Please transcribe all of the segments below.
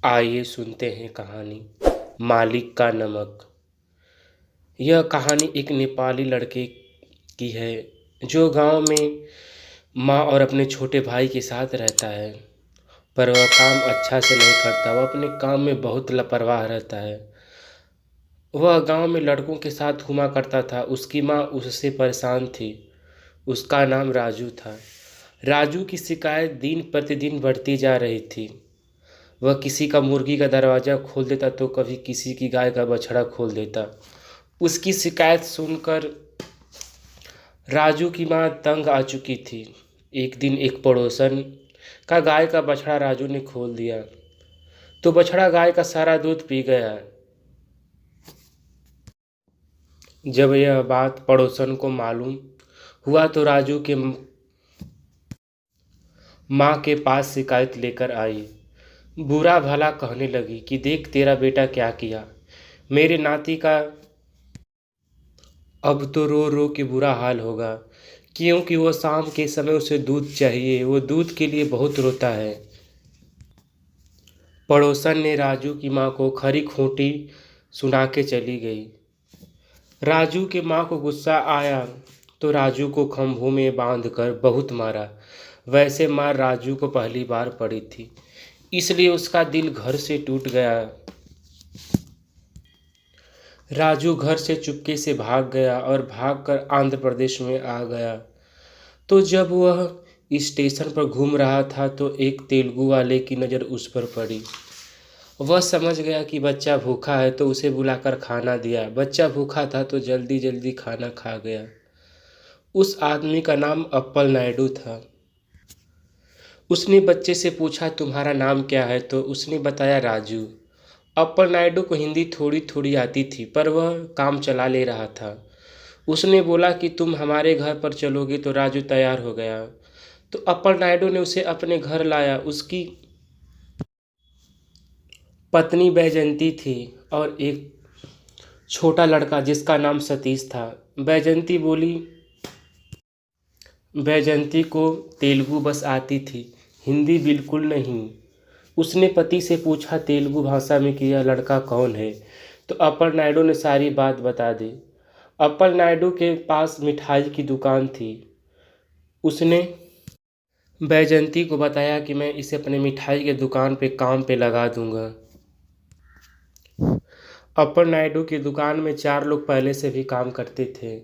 आइए सुनते हैं कहानी मालिक का नमक। यह कहानी एक नेपाली लड़के की है जो गांव में माँ और अपने छोटे भाई के साथ रहता है। पर वह काम अच्छा से नहीं करता। वह अपने काम में बहुत लापरवाह रहता है। वह गांव में लड़कों के साथ घुमा करता था। उसकी माँ उससे परेशान थी। उसका नाम राजू था। राजू की शिकायत दिन प्रतिदिन बढ़ती जा रही थी। वह किसी का मुर्गी का दरवाज़ा खोल देता तो कभी किसी की गाय का बछड़ा खोल देता। उसकी शिकायत सुनकर राजू की माँ तंग आ चुकी थी। एक दिन एक पड़ोसन का गाय का बछड़ा राजू ने खोल दिया तो बछड़ा गाय का सारा दूध पी गया। जब यह बात पड़ोसन को मालूम हुआ तो राजू के माँ के पास शिकायत लेकर आई। बुरा भला कहने लगी कि देख तेरा बेटा क्या किया। मेरे नाती का अब तो रो रो के बुरा हाल होगा, क्योंकि वो शाम के समय उसे दूध चाहिए। वो दूध के लिए बहुत रोता है। पड़ोसन ने राजू की माँ को खरी खोटी सुना के चली गई। राजू के माँ को गुस्सा आया तो राजू को खंभों में बांधकर बहुत मारा। वैसे मार राजू को पहली बार पड़ी थी, इसलिए उसका दिल घर से टूट गया। राजू घर से चुपके से भाग गया और भागकर आंध्र प्रदेश में आ गया। तो जब वह स्टेशन पर घूम रहा था तो एक तेलुगु वाले की नज़र उस पर पड़ी। वह समझ गया कि बच्चा भूखा है तो उसे बुलाकर खाना दिया। बच्चा भूखा था तो जल्दी जल्दी खाना खा गया। उस आदमी का नाम अप्पल नायडू था। उसने बच्चे से पूछा तुम्हारा नाम क्या है, तो उसने बताया राजू। अप्पल नायडू को हिंदी थोड़ी थोड़ी आती थी पर वह काम चला ले रहा था। उसने बोला कि तुम हमारे घर पर चलोगे, तो राजू तैयार हो गया। तो अप्पल नायडू ने उसे अपने घर लाया। उसकी पत्नी बैजंती थी और एक छोटा लड़का जिसका नाम सतीश था। बैजंती बोली। बैजंती को तेलुगु बस आती थी, हिंदी बिल्कुल नहीं। उसने पति से पूछा तेलुगु भाषा में कि यह लड़का कौन है, तो अप्पल नायडू ने सारी बात बता दी। अप्पल नायडू के पास मिठाई की दुकान थी। उसने बैजंती को बताया कि मैं इसे अपने मिठाई के दुकान पे काम पे लगा दूंगा। अप्पल नायडू की दुकान में 4 लोग पहले से भी काम करते थे।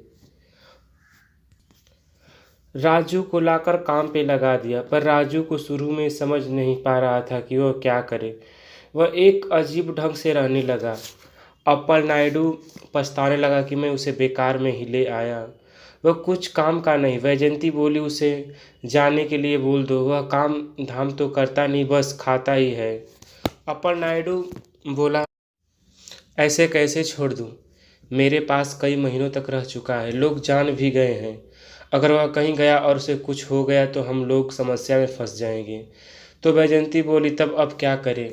राजू को लाकर काम पे लगा दिया, पर राजू को शुरू में समझ नहीं पा रहा था कि वह क्या करे। वह एक अजीब ढंग से रहने लगा। अप्पल नायडू पछताने लगा कि मैं उसे बेकार में ही ले आया। वह कुछ काम का नहीं। वैजयंती बोली उसे जाने के लिए बोल दो, वह काम धाम तो करता नहीं, बस खाता ही है। अप्पल नायडू बोला ऐसे कैसे छोड़ दूँ, मेरे पास कई महीनों तक रह चुका है, लोग जान भी गए हैं। अगर वह कहीं गया और उसे कुछ हो गया तो हम लोग समस्या में फंस जाएंगे। तो वैजयंती बोली तब अब क्या करें।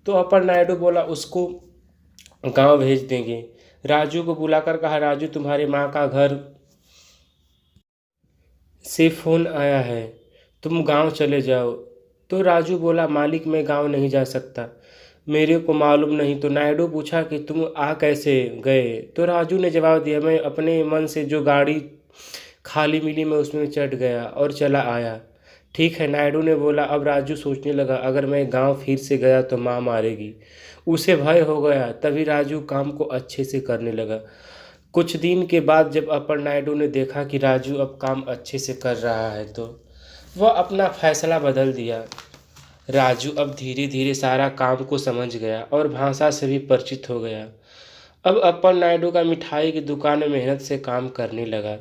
तो अप्पल नायडू बोला उसको गांव भेज देंगे। राजू को बुलाकर कहा राजू तुम्हारी माँ का घर से फ़ोन आया है, तुम गांव चले जाओ। तो राजू बोला मालिक मैं गांव नहीं जा सकता, मेरे को मालूम नहीं। तो नायडू पूछा कि तुम आ कैसे गए। तो राजू ने जवाब दिया मैं अपने मन से जो गाड़ी खाली मिली मैं उसमें चढ़ गया और चला आया। ठीक है, नायडू ने बोला। अब राजू सोचने लगा अगर मैं गांव फिर से गया तो माँ मारेगी। उसे भय हो गया। तभी राजू काम को अच्छे से करने लगा। कुछ दिन के बाद जब अप्पल नायडू ने देखा कि राजू अब काम अच्छे से कर रहा है तो वह अपना फैसला बदल दिया। राजू अब धीरे धीरे सारा काम को समझ गया और भाषा से भी परिचित हो गया। अब अप्पल नायडू का मिठाई की दुकान में मेहनत से काम करने लगा।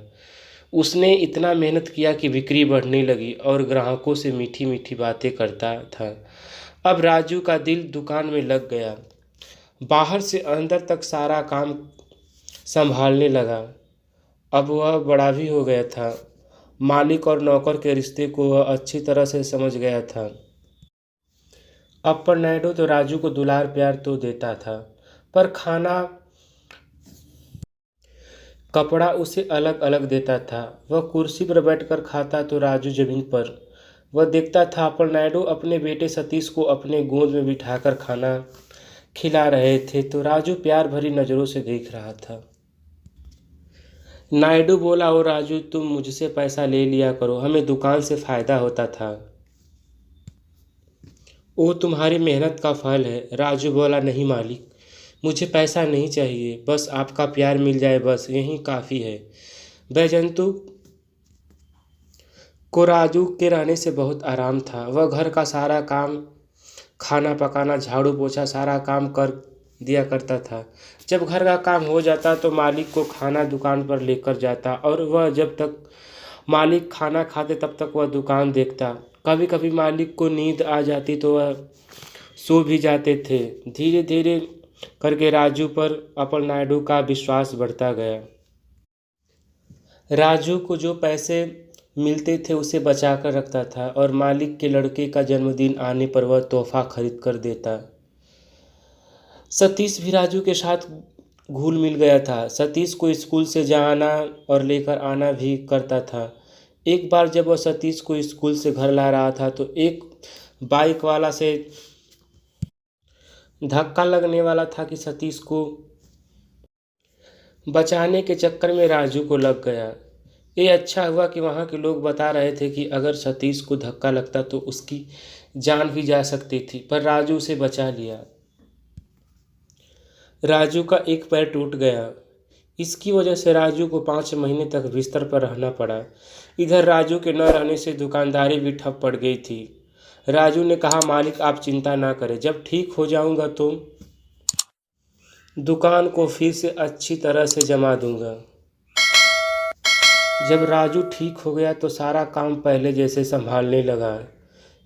उसने इतना मेहनत किया कि बिक्री बढ़ने लगी और ग्राहकों से मीठी मीठी बातें करता था। अब राजू का दिल दुकान में लग गया। बाहर से अंदर तक सारा काम संभालने लगा। अब वह बड़ा भी हो गया था। मालिक और नौकर के रिश्ते को वह अच्छी तरह से समझ गया था। अप्पल नायडू तो राजू को दुलार प्यार तो देता था, पर खाना कपड़ा उसे अलग अलग देता था। वह कुर्सी पर बैठकर खाता तो राजू जमीन पर। वह देखता था अप्पलनायडू अपने बेटे सतीश को अपने गोद में बिठाकर खाना खिला रहे थे तो राजू प्यार भरी नज़रों से देख रहा था। नायडू बोला, ओ राजू, तुम मुझसे पैसा ले लिया करो, हमें दुकान से फ़ायदा होता था। वो तुम्हारी मेहनत का फल है। राजू बोला, नहीं मालिक, मुझे पैसा नहीं चाहिए, बस आपका प्यार मिल जाए, बस यही काफ़ी है। बैजंतु को राजू के रहने से बहुत आराम था। वह घर का सारा काम, खाना पकाना, झाड़ू पोछा सारा काम कर दिया करता था। जब घर का काम हो जाता तो मालिक को खाना दुकान पर लेकर जाता और वह जब तक मालिक खाना खाते तब तक वह दुकान देखता। कभी कभी मालिक को नींद आ जाती तो वह सो भी जाते थे। धीरे धीरे करके राजू पर अप्पलनायडू का विश्वास बढ़ता गया। राजू को जो पैसे मिलते थे उसे बचा कर रखता था और मालिक के लड़के का जन्मदिन आने पर वह तोहफा खरीद कर देता। सतीश भी राजू के साथ घुल मिल गया था। सतीश को स्कूल से जाना और लेकर आना भी करता था। एक बार जब वह सतीश को स्कूल से घर ला रहा था तो एक बाइक वाला से धक्का लगने वाला था कि सतीश को बचाने के चक्कर में राजू को लग गया। ये अच्छा हुआ कि वहाँ के लोग बता रहे थे कि अगर सतीश को धक्का लगता तो उसकी जान भी जा सकती थी, पर राजू उसे बचा लिया। राजू का एक पैर टूट गया। इसकी वजह से राजू को 5 महीने तक बिस्तर पर रहना पड़ा। इधर राजू के न रहने से दुकानदारी भी ठप पड़ गई थी। राजू ने कहा, मालिक आप चिंता ना करें, जब ठीक हो जाऊंगा तो दुकान को फिर से अच्छी तरह से जमा दूंगा। जब राजू ठीक हो गया तो सारा काम पहले जैसे संभालने लगा।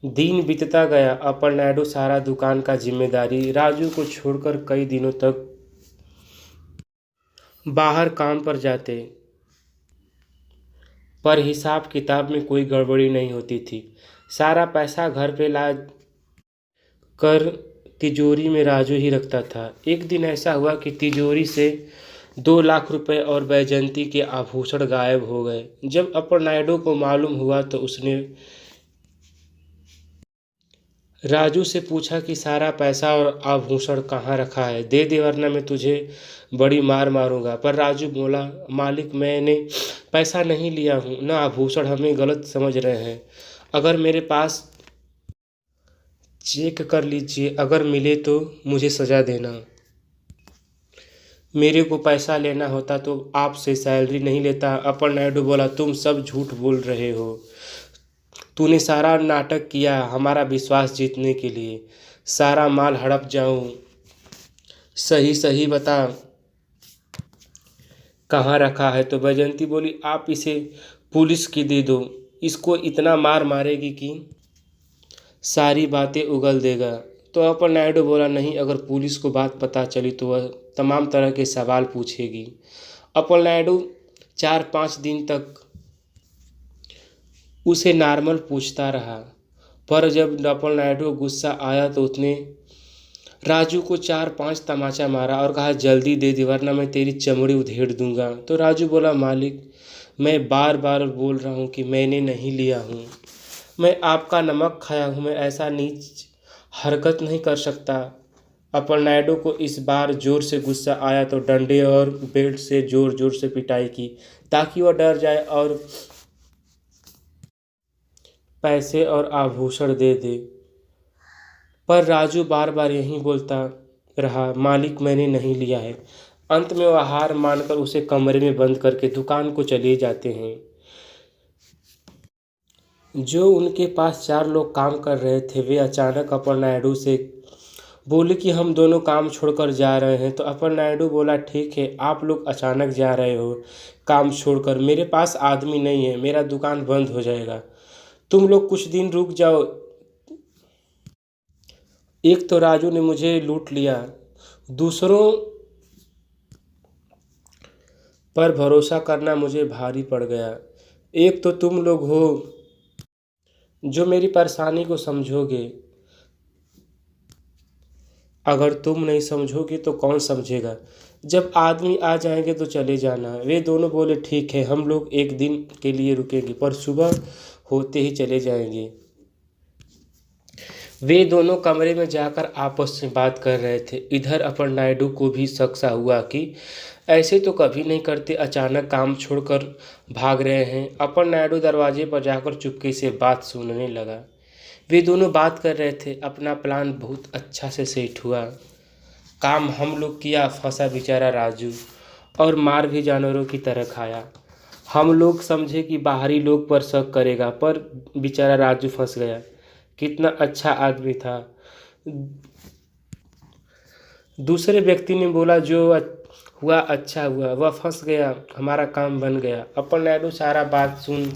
दिन बीतता गया। अप्पलनायडू सारा दुकान का जिम्मेदारी राजू को छोड़कर कई दिनों तक बाहर काम पर जाते, पर हिसाब किताब में कोई गड़बड़ी नहीं होती थी। सारा पैसा घर पे ला कर तिजोरी में राजू ही रखता था। एक दिन ऐसा हुआ कि तिजोरी से 2 लाख रुपए और बैजंती के आभूषण गायब हो गए। जब अप्पलनायडू को मालूम हुआ तो उसने राजू से पूछा कि सारा पैसा और आभूषण कहाँ रखा है, दे दे वरना मैं तुझे बड़ी मार मारूंगा। पर राजू बोला, मालिक मैंने पैसा नहीं लिया हूँ, न आभूषण, हमें गलत समझ रहे हैं। अगर मेरे पास चेक कर लीजिए, अगर मिले तो मुझे सज़ा देना। मेरे को पैसा लेना होता तो आपसे सैलरी नहीं लेता। अप्पलनायडू बोला, तुम सब झूठ बोल रहे हो। तूने सारा नाटक किया हमारा विश्वास जीतने के लिए। सारा माल हड़प जाऊं, सही सही बता कहाँ रखा है। तो बैजंती बोली, आप इसे पुलिस की दे दो, इसको इतना मार मारेगी कि सारी बातें उगल देगा। तो अप्पलनायडू बोला, नहीं, अगर पुलिस को बात पता चली तो वह तमाम तरह के सवाल पूछेगी। अप्पलनायडू 4-5 दिन तक उसे नॉर्मल पूछता रहा, पर जब अप्पलनायडू को गुस्सा आया तो उसने राजू को 4-5 तमाचा मारा और कहा, जल्दी दे दे वरना मैं तेरी चमड़ी उधेड़ दूंगा। तो राजू बोला, मालिक मैं बार बार बोल रहा हूँ कि मैंने नहीं लिया हूँ, मैं आपका नमक खाया हूँ, मैं ऐसा नीच हरकत नहीं कर सकता। अप्पलनायडू को इस बार जोर से गुस्सा आया तो डंडे और बेल्ट से जोर जोर से पिटाई की ताकि वह डर जाए और पैसे और आभूषण दे दे। पर राजू बार बार यही बोलता रहा, मालिक मैंने नहीं लिया है। अंत में वह हार मानकर उसे कमरे में बंद करके दुकान को चले जाते हैं। जो उनके पास 4 लोग काम कर रहे थे वे अचानक अप्पलनायडू से बोले कि हम दोनों काम छोड़कर जा रहे हैं। तो अप्पलनायडू बोला, ठीक है, आप लोग अचानक जा रहे हो काम छोड़कर, मेरे पास आदमी नहीं है, मेरा दुकान बंद हो जाएगा, तुम लोग कुछ दिन रुक जाओ। एक तो राजू ने मुझे लूट लिया, दूसरों पर भरोसा करना मुझे भारी पड़ गया। एक तो तुम लोग हो जो मेरी परेशानी को समझोगे, अगर तुम नहीं समझोगे तो कौन समझेगा। जब आदमी आ जाएंगे तो चले जाना। वे दोनों बोले, ठीक है, हम लोग एक दिन के लिए रुकेंगे पर सुबह होते ही चले जाएंगे। वे दोनों कमरे में जाकर आपस में बात कर रहे थे। इधर अपन नायडू को भी शक सा हुआ कि ऐसे तो कभी नहीं करते, अचानक काम छोड़कर भाग रहे हैं। अपन नायडू दरवाजे पर जाकर चुपके से बात सुनने लगा। वे दोनों बात कर रहे थे। अपना प्लान बहुत अच्छा से सेट हुआ। काम हम लोग किया, फंसा बेचारा राजू, और मार भी जानवरों की तरह खाया। हम लोग समझे कि बाहरी लोग पर शक करेगा, पर बेचारा राजू फंस गया। कितना अच्छा आदमी था। दूसरे व्यक्ति ने बोला, जो हुआ अच्छा हुआ, वह फंस गया, हमारा काम बन गया। अपन नायडू सारा बात सुन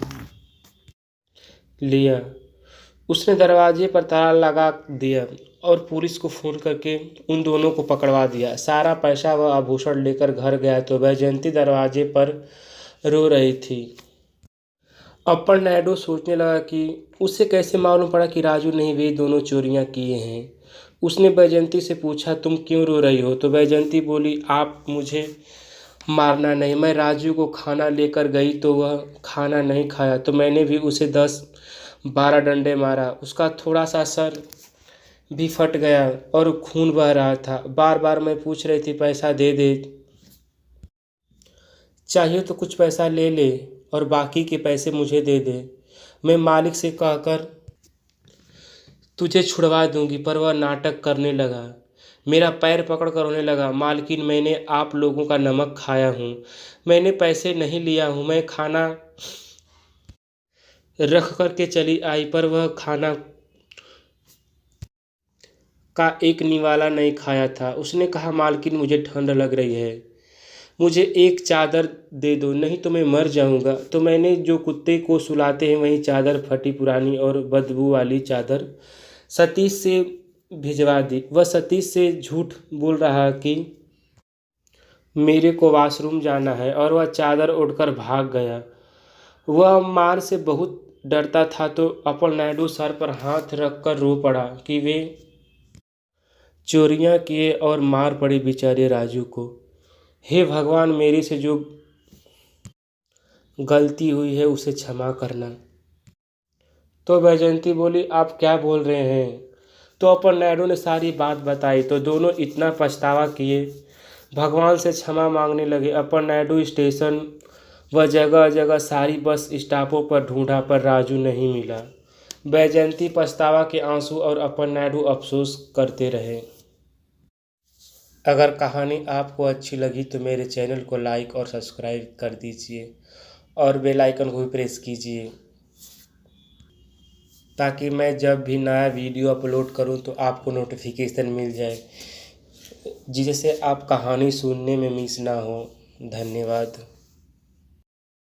लिया। उसने दरवाजे पर ताला लगा दिया और पुलिस को फ़ोन करके उन दोनों को पकड़वा दिया। सारा पैसा व आभूषण लेकर घर गया तो वैजयंती दरवाजे पर रो रही थी। अपन नायडू सोचने लगा कि उसे कैसे मालूम पड़ा कि राजू नहीं, वे दोनों चोरियां किए हैं। उसने वैजयंती से पूछा, तुम क्यों रो रही हो? तो वैजयंती बोली, आप मुझे मारना नहीं, मैं राजू को खाना लेकर गई तो वह खाना नहीं खाया, तो मैंने भी उसे 10-12 डंडे मारा। उसका थोड़ा सा सर भी फट गया और खून बह रहा था। बार बार मैं पूछ रही थी, पैसा दे दे, चाहिए तो कुछ पैसा ले ले और बाकी के पैसे मुझे दे दे, मैं मालिक से कहकर तुझे छुड़वा दूंगी। पर वह नाटक करने लगा, मेरा पैर पकड़ कर रोने लगा। मालकिन, मैंने आप लोगों का नमक खाया हूँ, मैंने पैसे नहीं लिया हूँ, मैं खाना रख कर के चली आई, पर वह खाना का एक निवाला नहीं खाया था। उसने कहा, मालकिन मुझे ठंड लग रही है, मुझे एक चादर दे दो, नहीं तो मैं मर जाऊंगा। तो मैंने जो कुत्ते को सुलाते हैं वही चादर, फटी पुरानी और बदबू वाली चादर, सतीश से भिजवा दी। वह सतीश से झूठ बोल रहा कि मेरे को वॉशरूम जाना है, और वह चादर उड़कर भाग गया। वह मार से बहुत डरता था। तो अपन नायडू सर पर हाथ रखकर रो पड़ा कि वे चोरियां किए और मार पड़ी बेचारे राजू को। हे भगवान, मेरे से जो गलती हुई है उसे क्षमा करना। तो वैजयंती बोली, आप क्या बोल रहे हैं? तो अपन नायडू ने सारी बात बताई। तो दोनों इतना पछतावा किए, भगवान से क्षमा मांगने लगे। अपन नायडू स्टेशन व जगह जगह सारी बस स्टॉपों पर ढूंढा, पर राजू नहीं मिला। वैजयंती पछतावा के आंसू और अपन नायडू अफसोस करते रहे। अगर कहानी आपको अच्छी लगी तो मेरे चैनल को लाइक और सब्सक्राइब कर दीजिए और बेल आइकन को भी प्रेस कीजिए, ताकि मैं जब भी नया वीडियो अपलोड करूं तो आपको नोटिफिकेशन मिल जाए, जिससे आप कहानी सुनने में मिस ना हो। धन्यवाद।